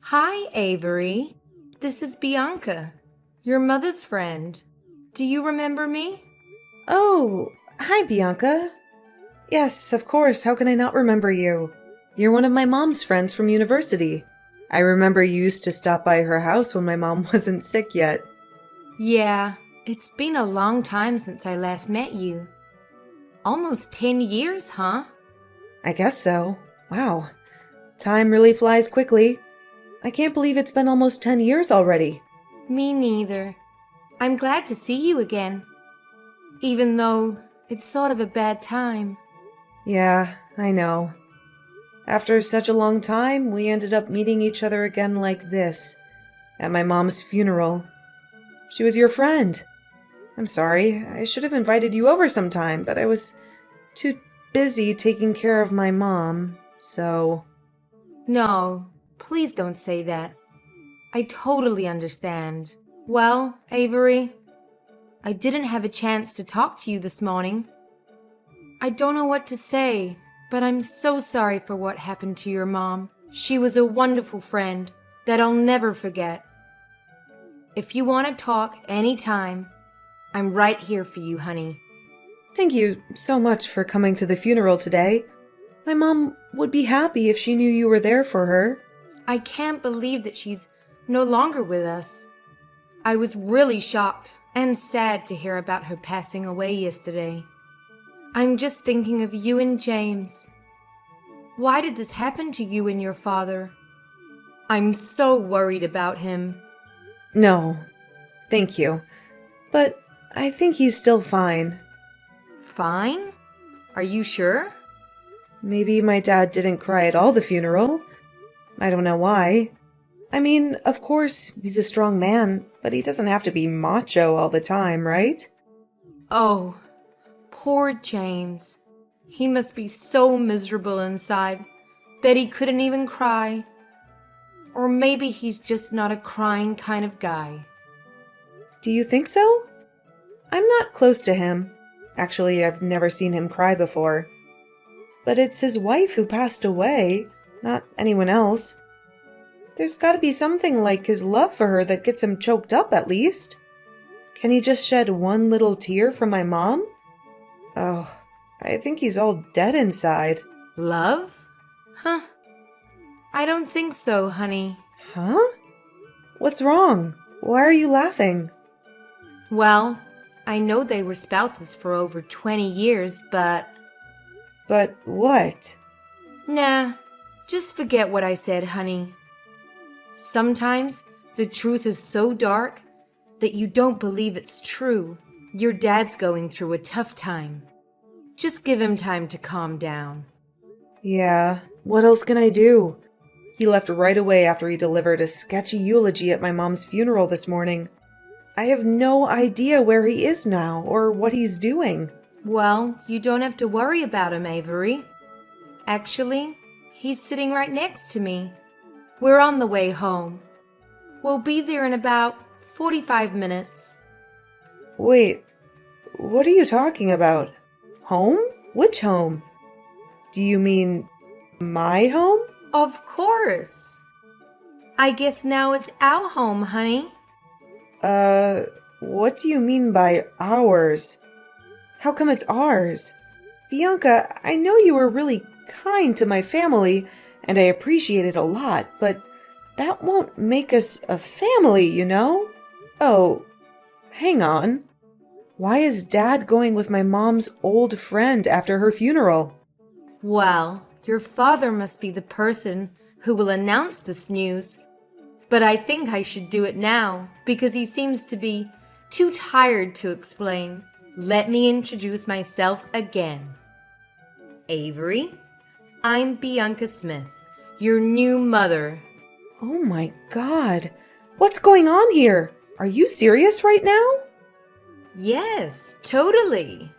Hi, Avery. This is Bianca, your mother's friend. Do you remember me? Oh, hi, Bianca. Yes, of course. How can I not remember you? You're one of my mom's friends from university. I remember you used to stop by her house when my mom wasn't sick yet. Yeah, it's been a long time since I last met you. Almost 10 years, huh? I guess so. Wow. Time really flies quickly. I can't believe it's been almost 10 years already. Me neither. I'm glad to see you again, even though it's sort of a bad time. Yeah, I know. After such a long time, we ended up meeting each other again like this, at my mom's funeral. She was your friend. I'm sorry. I should have invited you over sometime, but I was too busy taking care of my mom, so. No, please don't say that. I totally understand. Well, Avery, I didn't have a chance to talk to you this morning. I don't know what to say, but I'm so sorry for what happened to your mom. She was a wonderful friend that I'll never forget. If you want to talk anytime, I'm right here for you, honey. Thank you so much for coming to the funeral today. My mom would be happy if she knew you were there for her. I can't believe that she's no longer with us. I was really shocked and sad to hear about her passing away yesterday. I'm just thinking of you and James. Why did this happen to you and your father? I'm so worried about him. No, thank you. But I think he's still fine. Fine? Are you sure? Maybe my dad didn't cry at all the funeral. I don't know why. I mean, of course, he's a strong man, but he doesn't have to be macho all the time, right? Oh, poor James. He must be so miserable inside that he couldn't even cry. Or maybe he's just not a crying kind of guy. Do you think so? I'm not close to him. Actually, I've never seen him cry before. But it's his wife who passed away, not anyone else. There's gotta be something like his love for her that gets him choked up, at least. Can he just shed one little tear for my mom? Oh, I think he's all dead inside. Love? Huh. I don't think so, honey. Huh? What's wrong? Why are you laughing? Well, I know they were spouses for over 20 years, but But what? nah, just forget what I said, honey. Sometimes the truth is so dark that you don't believe it's true. Your dad's going through a tough time. Just give him time to calm down. Yeah, what else can I do? He left right away after he delivered a sketchy eulogy at my mom's funeral this morning. I have no idea where he is now or what he's doing. Well, you don't have to worry about him, Avery. Actually, he's sitting right next to me. We're on the way home. We'll be there in about 45 minutes. Wait, what are you talking about? Home? Which home? Do you mean my home? Of course. I guess now it's our home, honey. What do you mean by ours? How come it's ours? Bianca, I know you were really kind to my family, and I appreciate it a lot, but that won't make us a family, you know? Oh, hang on. Why is Dad going with my mom's old friend after her funeral? Well, your father must be the person who will announce this news. But I think I should do it now because he seems to be too tired to explain. Let me introduce myself again. Avery, I'm Bianca Smith, your new mother. Oh my God. What's going on here? Are you serious right now? Yes, totally.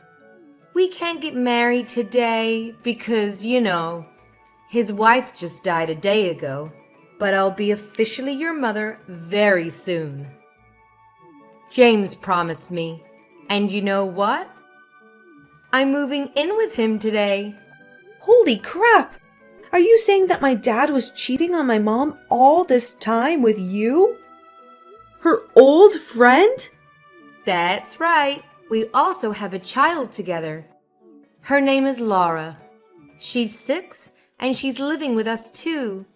We can't get married today because, his wife just died a day ago. But I'll be officially your mother very soon. James promised me. And you know what? I'm moving in with him today. Holy crap! Are you saying that my dad was cheating on my mom all this time with you? Her old friend? That's right. We also have a child together. Her name is Laura. She's 6 and she's living with us too.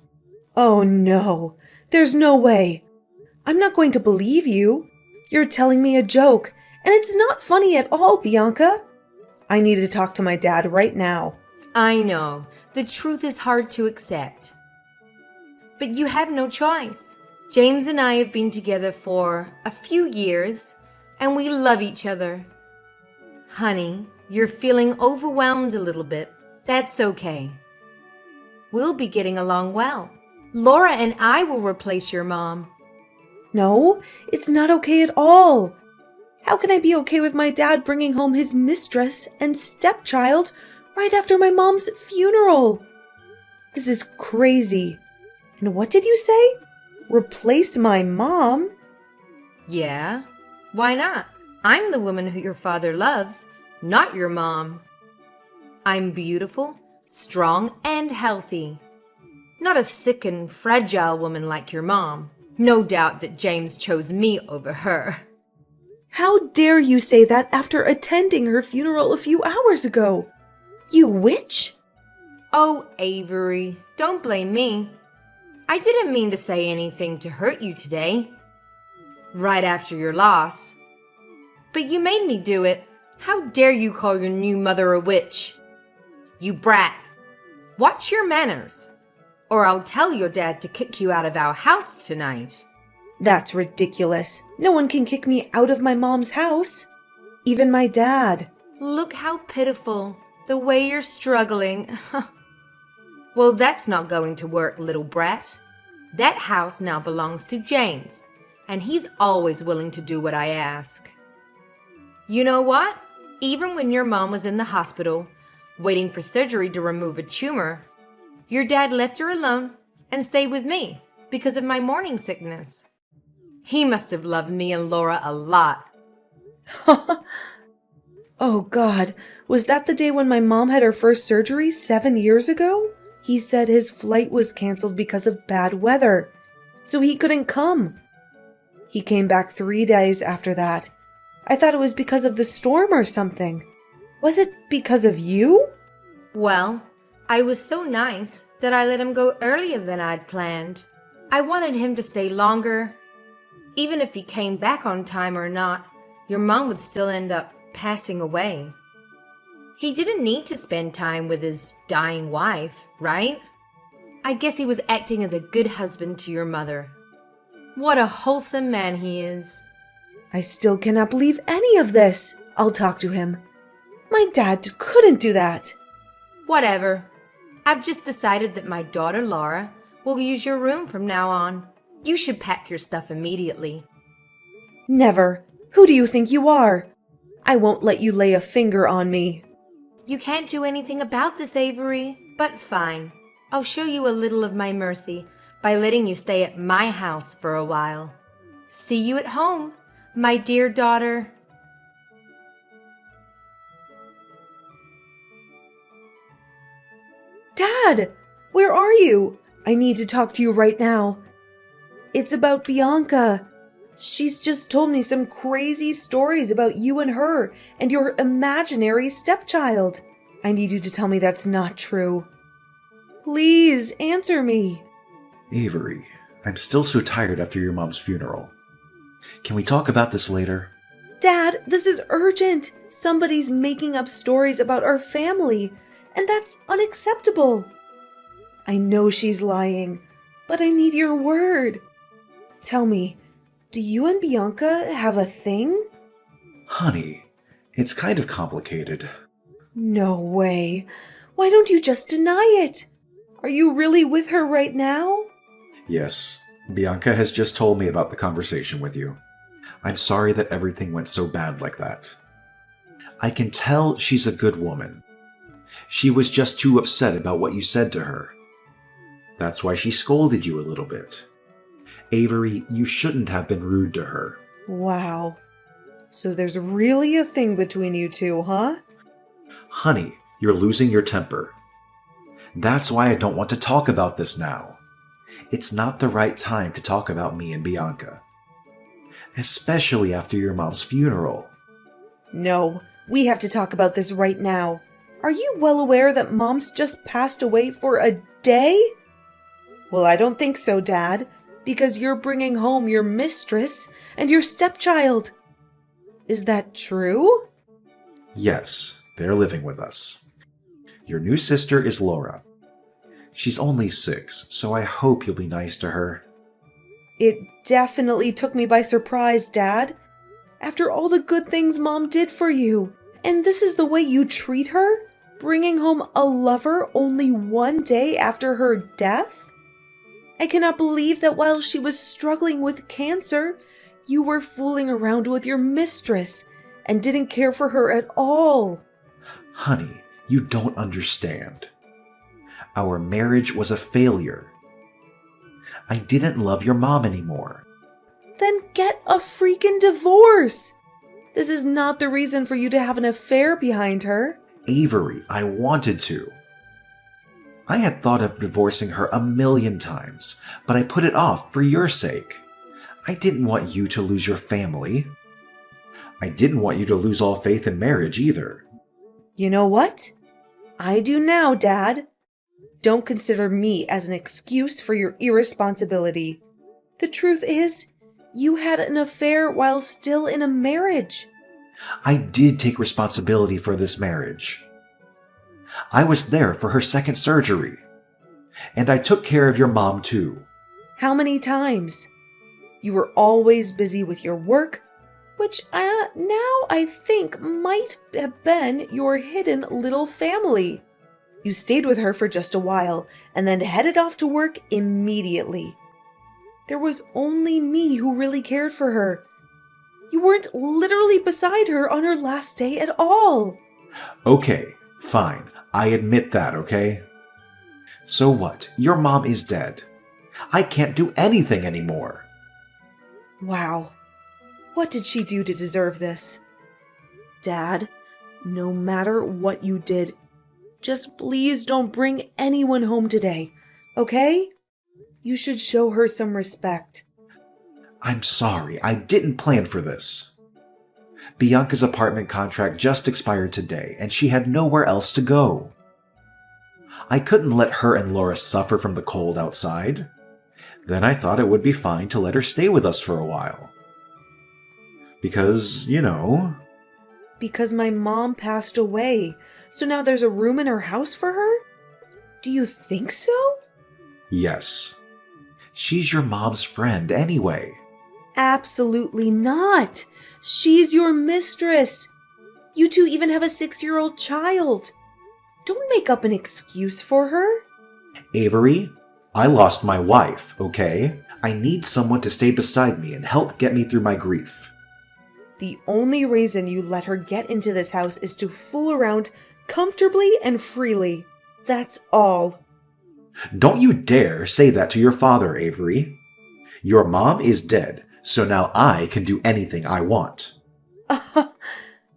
Oh no, there's no way. I'm not going to believe you. You're telling me a joke, and it's not funny at all, Bianca. I need to talk to my dad right now. I know, the truth is hard to accept. But you have no choice. James and I have been together for a few years, and we love each other. Honey, you're feeling overwhelmed a little bit. That's okay. We'll be getting along well. Laura and I will replace your mom. No, it's not okay at all. How can I be okay with my dad bringing home his mistress and stepchild right after my mom's funeral? This is crazy. And what did you say? Replace my mom? Yeah, why not? I'm the woman who your father loves, not your mom. I'm beautiful, strong, and healthy. Not a sick and fragile woman like your mom. No doubt that James chose me over her. How dare you say that after attending her funeral a few hours ago? You witch! Oh, Avery, don't blame me. I didn't mean to say anything to hurt you today. Right after your loss. But you made me do it. How dare you call your new mother a witch? You brat. Watch your manners. Or I'll tell your dad to kick you out of our house tonight. That's ridiculous. No one can kick me out of my mom's house. Even my dad. Look how pitiful. The way you're struggling. Well, that's not going to work, little brat. That house now belongs to James, and he's always willing to do what I ask. You know what? Even when your mom was in the hospital, waiting for surgery to remove a tumor, your dad left her alone and stayed with me because of my morning sickness. He must have loved me and Laura a lot. Oh God, was that the day when my mom had her first surgery 7 years ago? He said his flight was canceled because of bad weather, so he couldn't come. He came back 3 days after that. I thought it was because of the storm or something. Was it because of you? Well, I was so nice that I let him go earlier than I'd planned. I wanted him to stay longer. Even if he came back on time or not, your mom would still end up passing away. He didn't need to spend time with his dying wife, right? I guess he was acting as a good husband to your mother. What a wholesome man he is. I still cannot believe any of this. I'll talk to him. My dad couldn't do that. Whatever. I've just decided that my daughter Laura will use your room from now on. You should pack your stuff immediately. Never. Who do you think you are? I won't let you lay a finger on me. You can't do anything about this, Avery, but fine. I'll show you a little of my mercy by letting you stay at my house for a while. See you at home, my dear daughter. Dad! Where are you? I need to talk to you right now. It's about Bianca. She's just told me some crazy stories about you and her and your imaginary stepchild. I need you to tell me that's not true. Please answer me. Avery, I'm still so tired after your mom's funeral. Can we talk about this later? Dad, this is urgent. Somebody's making up stories about our family, and that's unacceptable. I know she's lying, but I need your word. Tell me, do you and Bianca have a thing? Honey, it's kind of complicated. No way. Why don't you just deny it? Are you really with her right now? Yes, Bianca has just told me about the conversation with you. I'm sorry that everything went so bad like that. I can tell she's a good woman. She was just too upset about what you said to her. That's why she scolded you a little bit. Avery, you shouldn't have been rude to her. Wow. So there's really a thing between you two, huh? Honey, you're losing your temper. That's why I don't want to talk about this now. It's not the right time to talk about me and Bianca. Especially after your mom's funeral. No, we have to talk about this right now. Are you well aware that Mom's just passed away for a day? Well, I don't think so, Dad, because you're bringing home your mistress and your stepchild. Is that true? Yes, they're living with us. Your new sister is Laura. She's only 6, so I hope you'll be nice to her. It definitely took me by surprise, Dad. After all the good things Mom did for you, and this is the way you treat her? Bringing home a lover only one day after her death? I cannot believe that while she was struggling with cancer, you were fooling around with your mistress and didn't care for her at all. Honey, you don't understand. Our marriage was a failure. I didn't love your mom anymore. Then get a freaking divorce. This is not the reason for you to have an affair behind her. Avery, I wanted to. I had thought of divorcing her 1,000,000 times, but I put it off for your sake. I didn't want you to lose your family. I didn't want you to lose all faith in marriage either. You know what? I do now, Dad. Don't consider me as an excuse for your irresponsibility. The truth is, you had an affair while still in a marriage. I did take responsibility for this marriage. I was there for her second surgery. And I took care of your mom too. How many times? You were always busy with your work, which now I think might have been your hidden little family. You stayed with her for just a while and then headed off to work immediately. There was only me who really cared for her. You weren't literally beside her on her last day at all. Okay, fine. I admit that, okay? So what? Your mom is dead. I can't do anything anymore. Wow. What did she do to deserve this? Dad, no matter what you did, just please don't bring anyone home today, okay? You should show her some respect. I'm sorry, I didn't plan for this. Bianca's apartment contract just expired today, and she had nowhere else to go. I couldn't let her and Laura suffer from the cold outside. Then I thought it would be fine to let her stay with us for a while. Because, you know... Because my mom passed away, so now there's a room in her house for her? Do you think so? Yes. She's your mom's friend anyway. Absolutely not. She's your mistress. You two even have a 6-year-old child. Don't make up an excuse for her. Avery, I lost my wife, okay? I need someone to stay beside me and help get me through my grief. The only reason you let her get into this house is to fool around comfortably and freely. That's all. Don't you dare say that to your father, Avery. Your mom is dead, so now I can do anything I want.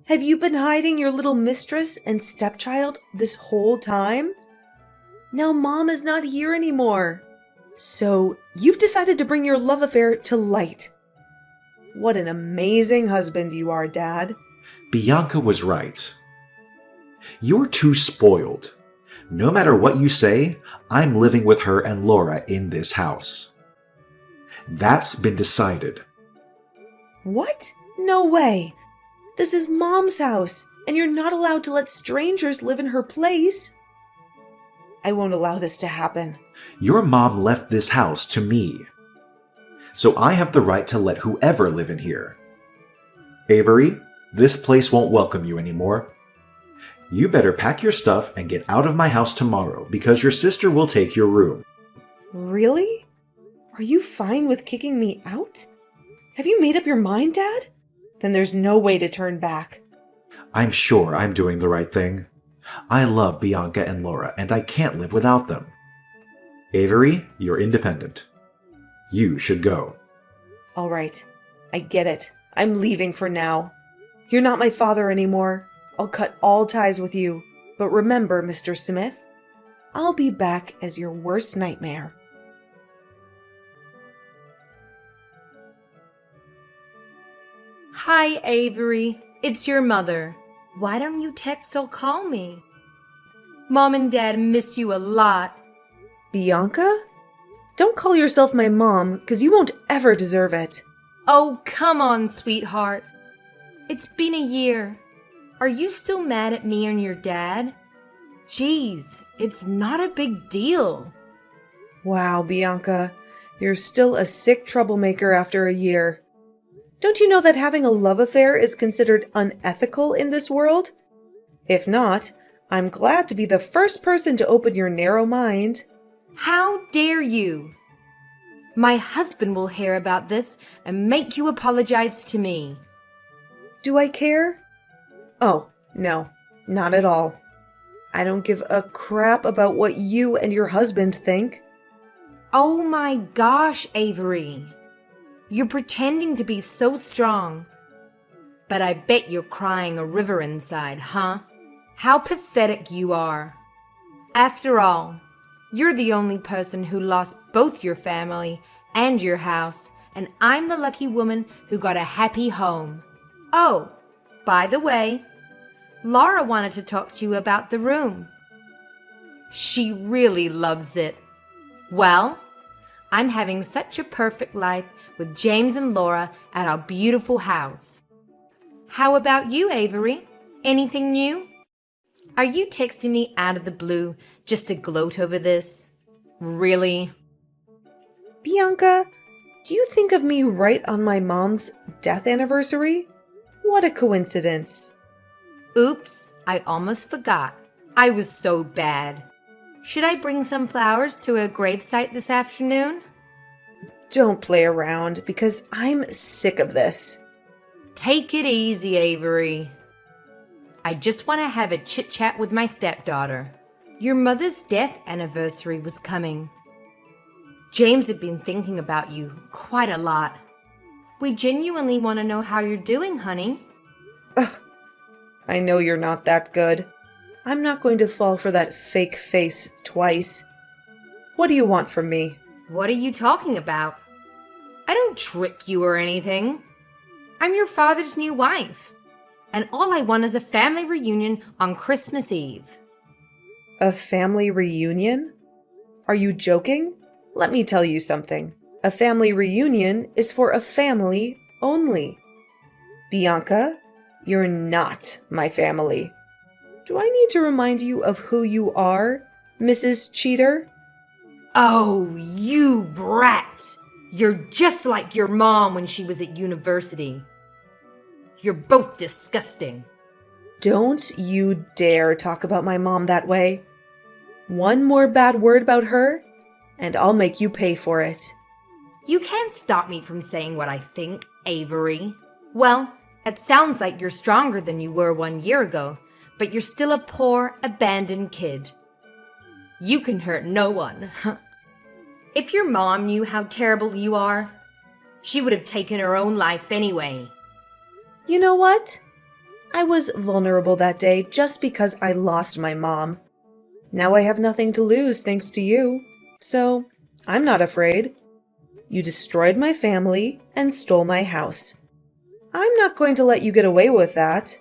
Have you been hiding your little mistress and stepchild this whole time? Now Mom is not here anymore. So you've decided to bring your love affair to light. What an amazing husband you are, Dad. Bianca was right. You're too spoiled. No matter what you say, I'm living with her and Laura in this house. That's been decided. What? No way. This is Mom's house, and you're not allowed to let strangers live in her place. I won't allow this to happen. Your mom left this house to me. So I have the right to let whoever live in here. Avery, this place won't welcome you anymore. You better pack your stuff and get out of my house tomorrow, because your sister will take your room. Really? Are you fine with kicking me out? Have you made up your mind, Dad? Then there's no way to turn back. I'm sure I'm doing the right thing. I love Bianca and Laura, and I can't live without them. Avery, you're independent. You should go. All right. I get it. I'm leaving for now. You're not my father anymore. I'll cut all ties with you. But remember, Mr. Smith, I'll be back as your worst nightmare. Hi, Avery. It's your mother. Why don't you text or call me? Mom and Dad miss you a lot. Bianca? Don't call yourself my mom, 'cause you won't ever deserve it. Oh, come on, sweetheart. It's been a year. Are you still mad at me and your dad? Jeez, it's not a big deal. Wow, Bianca, you're still a sick troublemaker after a year. Don't you know that having a love affair is considered unethical in this world? If not, I'm glad to be the first person to open your narrow mind. How dare you? My husband will hear about this and make you apologize to me. Do I care? Oh, no, not at all. I don't give a crap about what you and your husband think. Oh my gosh, Avery. You're pretending to be so strong. But I bet you're crying a river inside, huh? How pathetic you are. After all, you're the only person who lost both your family and your house, and I'm the lucky woman who got a happy home. Oh, by the way, Laura wanted to talk to you about the room. She really loves it. Well, I'm having such a perfect life with James and Laura at our beautiful house. How about you, Avery? Anything new? Are you texting me out of the blue just to gloat over this? Really? Bianca, do you think of me right on my mom's death anniversary? What a coincidence. Oops, I almost forgot. I was so bad. Should I bring some flowers to her gravesite this afternoon? Don't play around, because I'm sick of this. Take it easy, Avery. I just want to have a chit-chat with my stepdaughter. Your mother's death anniversary was coming. James had been thinking about you quite a lot. We genuinely want to know how you're doing, honey. Ugh, I know you're not that good. I'm not going to fall for that fake face twice. What do you want from me? What are you talking about? I don't trick you or anything. I'm your father's new wife. And all I want is a family reunion on Christmas Eve. A family reunion? Are you joking? Let me tell you something. A family reunion is for a family only. Bianca, you're not my family. Do I need to remind you of who you are, Mrs. Cheater? Oh, you brat! You're just like your mom when she was at university. You're both disgusting. Don't you dare talk about my mom that way. One more bad word about her, and I'll make you pay for it. You can't stop me from saying what I think, Avery. Well, it sounds like you're stronger than you were 1 year ago, but you're still a poor, abandoned kid. You can hurt no one. If your mom knew how terrible you are, she would have taken her own life anyway. You know what? I was vulnerable that day just because I lost my mom. Now I have nothing to lose thanks to you, so I'm not afraid. You destroyed my family and stole my house. I'm not going to let you get away with that.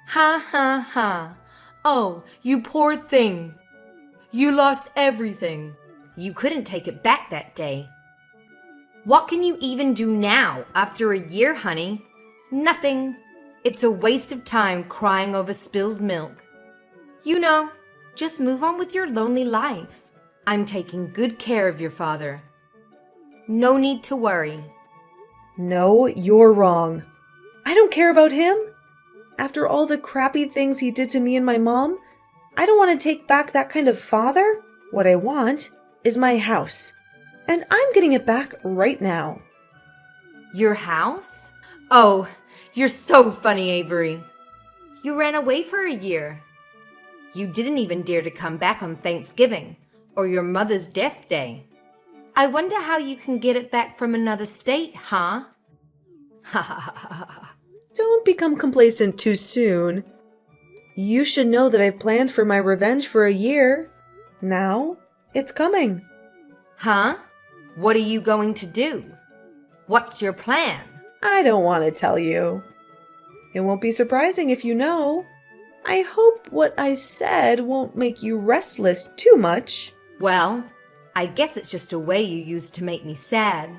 Ha ha ha. Oh, you poor thing. You lost everything. You couldn't take it back that day. What can you even do now after a year, honey? Nothing. It's a waste of time crying over spilled milk. You know, just move on with your lonely life. I'm taking good care of your father. No need to worry. No, you're wrong. I don't care about him. After all the crappy things he did to me and my mom, I don't want to take back that kind of father. What I want is my house. And I'm getting it back right now. Your house? Oh, you're so funny, Avery. You ran away for a year. You didn't even dare to come back on Thanksgiving or your mother's death day. I wonder how you can get it back from another state, huh? Ha ha ha ha ha. Don't become complacent too soon. You should know that I've planned for my revenge for a year. Now, it's coming. Huh? What are you going to do? What's your plan? I don't want to tell you. It won't be surprising if you know. I hope what I said won't make you restless too much. Well, I guess it's just a way you use to make me sad.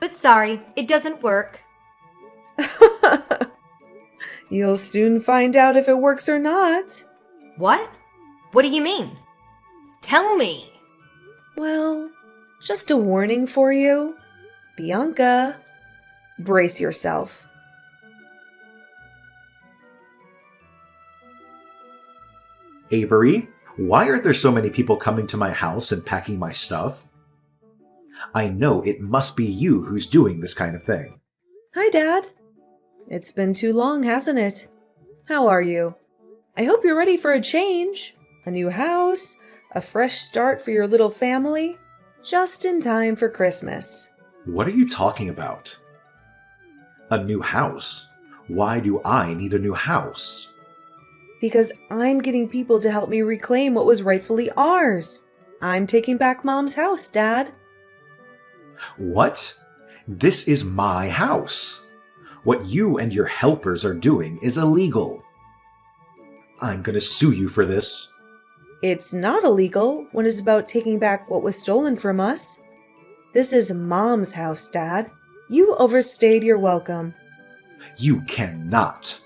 But sorry, it doesn't work. You'll soon find out if it works or not. What? What do you mean? Tell me. Well, just a warning for you. Bianca, brace yourself. Avery, why are there so many people coming to my house and packing my stuff? I know it must be you who's doing this kind of thing. Hi, Dad. It's been too long, hasn't it? How are you? I hope you're ready for a change. A new house, a fresh start for your little family, just in time for Christmas. What are you talking about? A new house? Why do I need a new house? Because I'm getting people to help me reclaim what was rightfully ours. I'm taking back Mom's house, Dad. What? This is my house. What you and your helpers are doing is illegal. I'm gonna sue you for this. It's not illegal when it's about taking back what was stolen from us. This is Mom's house, Dad. You overstayed your welcome. You cannot.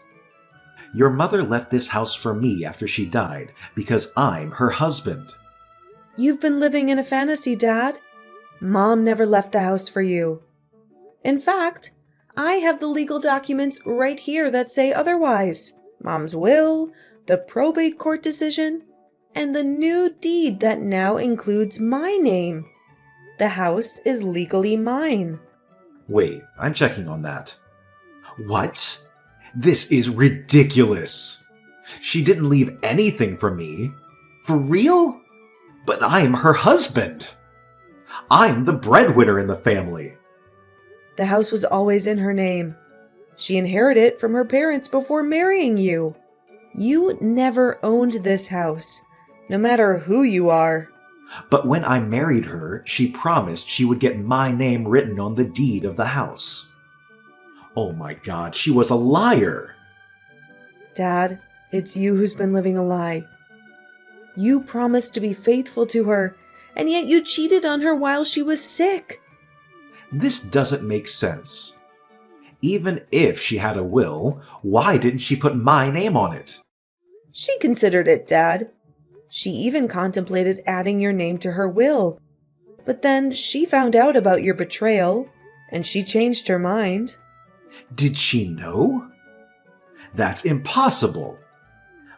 Your mother left this house for me after she died because I'm her husband. You've been living in a fantasy, Dad. Mom never left the house for you. In fact, I have the legal documents right here that say otherwise. Mom's will, the probate court decision, and the new deed that now includes my name. The house is legally mine. Wait, I'm checking on that. What? This is ridiculous. She didn't leave anything for me. For real? But I'm her husband. I'm the breadwinner in the family. The house was always in her name. She inherited it from her parents before marrying you. You never owned this house, no matter who you are. But when I married her, she promised she would get my name written on the deed of the house. Oh my God, she was a liar. Dad, it's you who's been living a lie. You promised to be faithful to her, and yet you cheated on her while she was sick. This doesn't make sense. Even if she had a will, why didn't she put my name on it? She considered it, Dad. She even contemplated adding your name to her will. But then she found out about your betrayal, and she changed her mind. Did she know? That's impossible.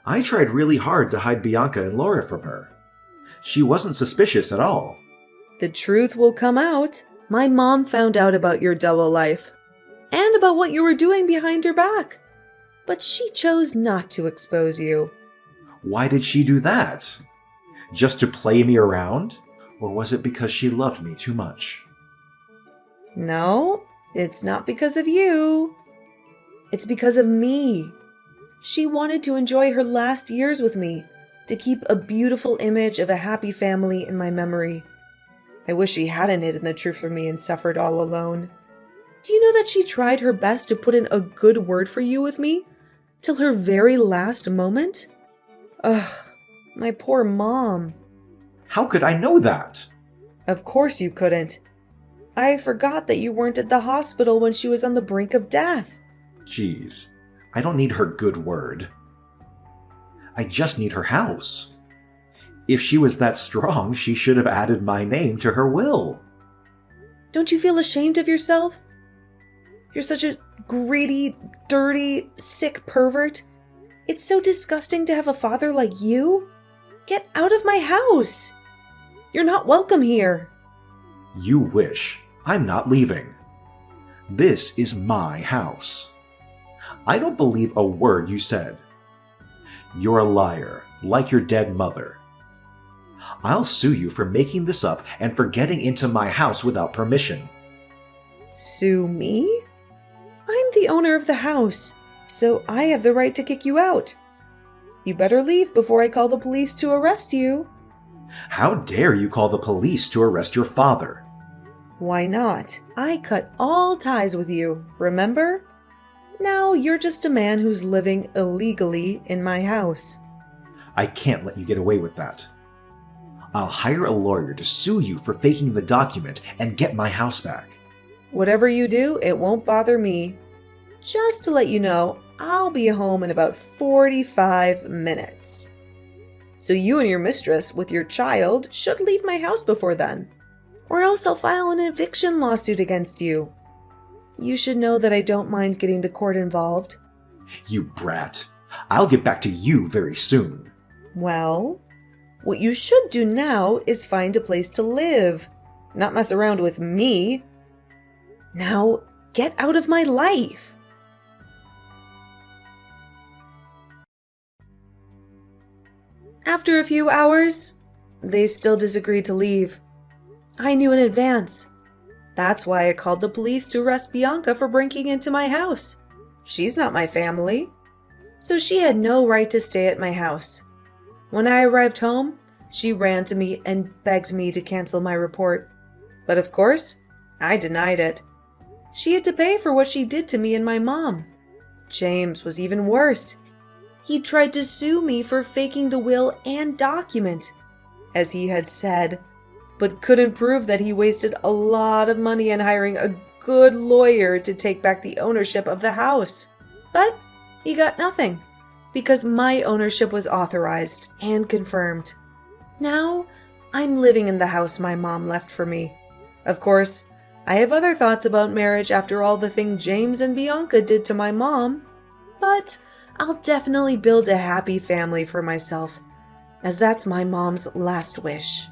I tried really hard to hide Bianca and Laura from her. She wasn't suspicious at all. The truth will come out. My mom found out about your double life, and about what you were doing behind her back. But she chose not to expose you. Why did she do that? Just to play me around? Or was it because she loved me too much? No, it's not because of you. It's because of me. She wanted to enjoy her last years with me, to keep a beautiful image of a happy family in my memory. I wish she hadn't hidden the truth from me and suffered all alone. Do you know that she tried her best to put in a good word for you with me? Till her very last moment? Ugh, my poor mom. How could I know that? Of course you couldn't. I forgot that you weren't at the hospital when she was on the brink of death. Jeez, I don't need her good word. I just need her house. If she was that strong, she should have added my name to her will. Don't you feel ashamed of yourself? You're such a greedy, dirty, sick pervert. It's so disgusting to have a father like you. Get out of my house. You're not welcome here. You wish. I'm not leaving. This is my house. I don't believe a word you said. You're a liar, like your dead mother. I'll sue you for making this up and for getting into my house without permission. Sue me? I'm the owner of the house, so I have the right to kick you out. You better leave before I call the police to arrest you. How dare you call the police to arrest your father? Why not? I cut all ties with you, remember? Now you're just a man who's living illegally in my house. I can't let you get away with that. I'll hire a lawyer to sue you for faking the document and get my house back. Whatever you do, it won't bother me. Just to let you know, I'll be home in about 45 minutes. So you and your mistress with your child should leave my house before then. Or else I'll file an eviction lawsuit against you. You should know that I don't mind getting the court involved. You brat. I'll get back to you very soon. Well, what you should do now is find a place to live, not mess around with me. Now, get out of my life. After a few hours, they still disagreed to leave. I knew in advance. That's why I called the police to arrest Bianca for breaking into my house. She's not my family, so she had no right to stay at my house. When I arrived home, she ran to me and begged me to cancel my report. But of course, I denied it. She had to pay for what she did to me and my mom. James was even worse. He tried to sue me for faking the will and document, as he had said, but couldn't prove that he wasted a lot of money on hiring a good lawyer to take back the ownership of the house. But he got nothing, because my ownership was authorized and confirmed. Now, I'm living in the house my mom left for me. Of course, I have other thoughts about marriage after all the thing James and Bianca did to my mom, but I'll definitely build a happy family for myself, as that's my mom's last wish.